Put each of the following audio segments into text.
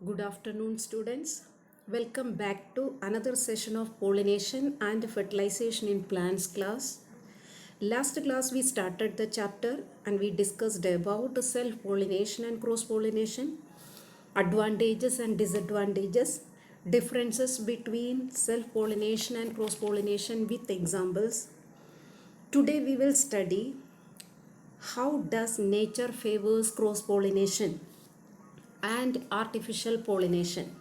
Good afternoon, students. Welcome back to another session of pollination and fertilization in plants class. Last class we started the chapter and we discussed about self-pollination and cross-pollination, advantages and disadvantages, differences between self-pollination and cross-pollination with examples. Today we will study how does nature favors cross-pollination and artificial pollination.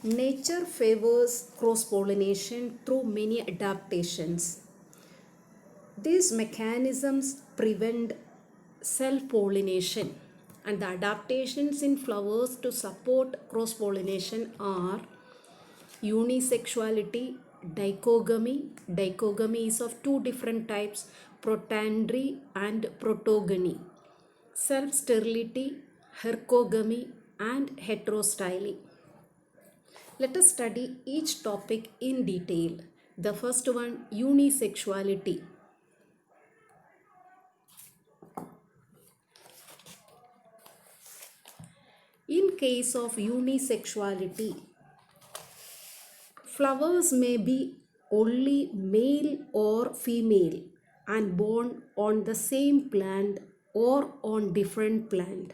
Nature favors cross-pollination through many adaptations. These mechanisms prevent self-pollination, and the adaptations in flowers to support cross-pollination are unisexuality, dichogamy. Dichogamy is of two different types, protandry and protogamy. Self-sterility, hercogamy and heterostyly. Let us study each topic in detail. The first one, unisexuality. In case of unisexuality, flowers may be only male or female and born on the same plant or on different plant.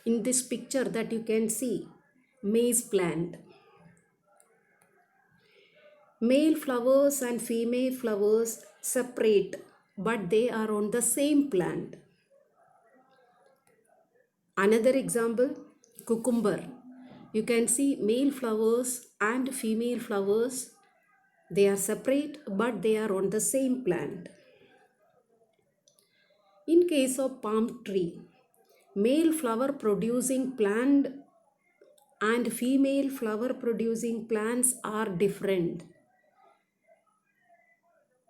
In this picture that you can see, maize plant. Male flowers and female flowers separate, but they are on the same plant. Another example, cucumber. You can see male flowers and female flowers. They are separate, but they are on the same plant. In case of palm tree, male flower producing plant and female flower producing plants are different.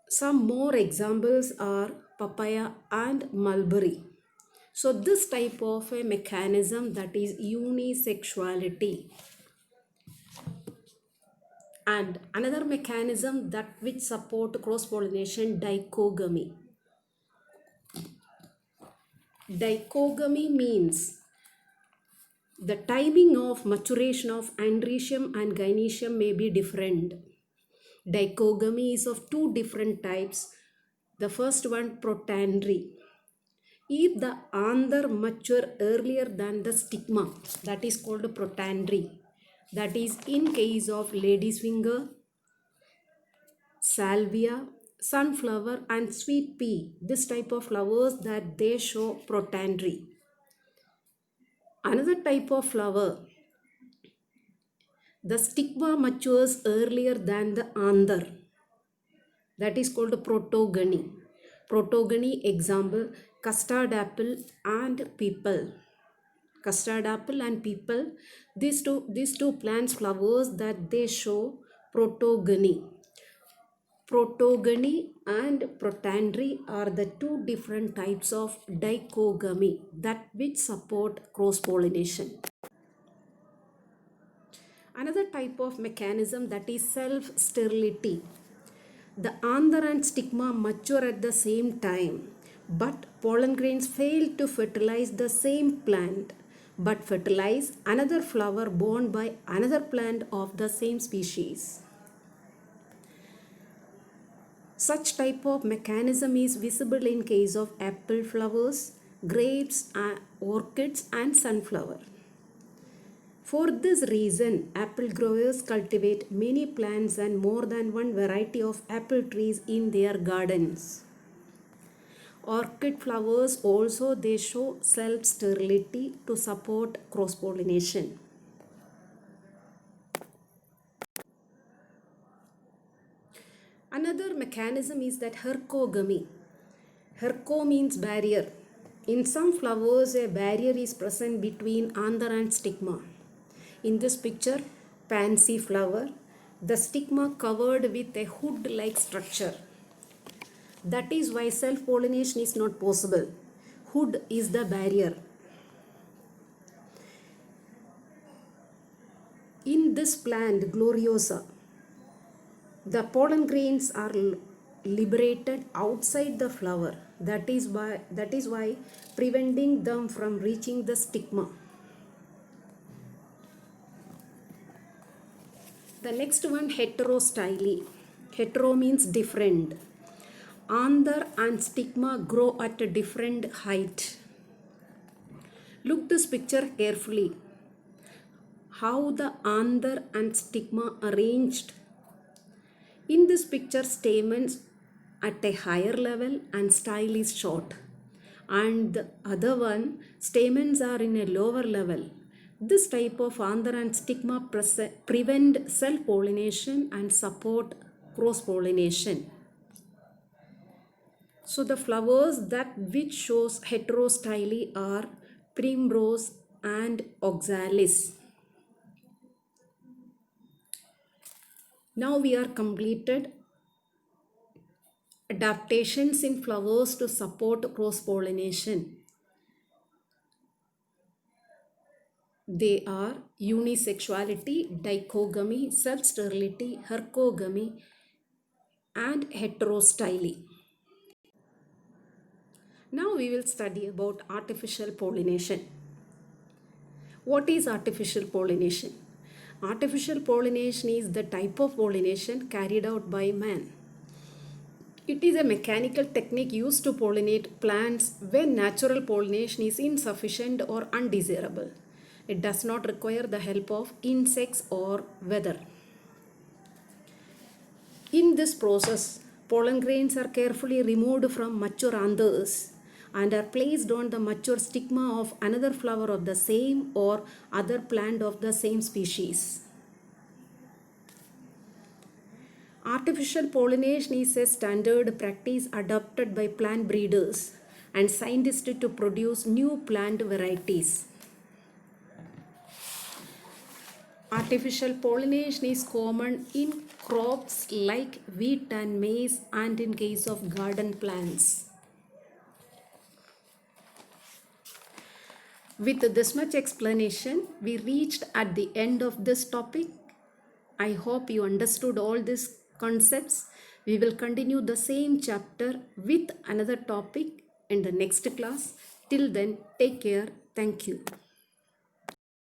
Some more examples are papaya and mulberry. So this type of a mechanism, that is unisexuality. And another mechanism that which support cross-pollination, dichogamy. Dichogamy means the timing of maturation of androecium and gynoecium may be different. Dichogamy is of two different types. The first one, protandry. If the anther mature earlier than the stigma, that is called protandry. That is in case of lady's finger, salvia, sunflower and sweet pea. This type of flowers that they show protandry. Another type of flower, the stigma matures earlier than the anther. That is called protogony. Protogony example, custard apple and peepal. Custard apple and peepal, these two plants flowers that they show protogony. Protogony and protandry are the two different types of dichogamy that which support cross-pollination. Another type of mechanism, that is self-sterility. The anther and stigma mature at the same time, but pollen grains fail to fertilize the same plant, but fertilize another flower borne by another plant of the same species. Such type of mechanism is visible in case of apple flowers, grapes, orchids and sunflower. For this reason, apple growers cultivate many plants and more than one variety of apple trees in their gardens. Orchid flowers also they show self-sterility to support cross-pollination. Another mechanism is that hercogamy. Herco means barrier. In some flowers, a barrier is present between anther and stigma. In this picture, pansy flower, the stigma covered with a hood-like structure. That is why self-pollination is not possible. Hood is the barrier. In this plant, Gloriosa, the pollen grains are liberated outside the flower. That is why preventing them from reaching the stigma. The next one, heterostyly. Hetero means different. Anther and stigma grow at a different height. Look this picture carefully. How the anther and stigma arranged. In this picture, stamens at a higher level and style is short. And the other one, stamens are in a lower level. This type of anther and stigma prevent self-pollination and support cross-pollination. So the flowers that which shows heterostyly are primrose and oxalis. Now we are completed adaptations in flowers to support cross-pollination. They are unisexuality, dichogamy, self-sterility, hercogamy, and heterostyly. Now we will study about artificial pollination. What is artificial pollination? Artificial pollination is the type of pollination carried out by man. It is a mechanical technique used to pollinate plants when natural pollination is insufficient or undesirable. It does not require the help of insects or weather. In this process, pollen grains are carefully removed from mature anthers and are placed on the mature stigma of another flower of the same or other plant of the same species. Artificial pollination is a standard practice adopted by plant breeders and scientists to produce new plant varieties. Artificial pollination is common in crops like wheat and maize and in case of garden plants. With this much explanation, we reached at the end of this topic. I hope you understood all these concepts. We will continue the same chapter with another topic in the next class. Till then, take care. Thank you.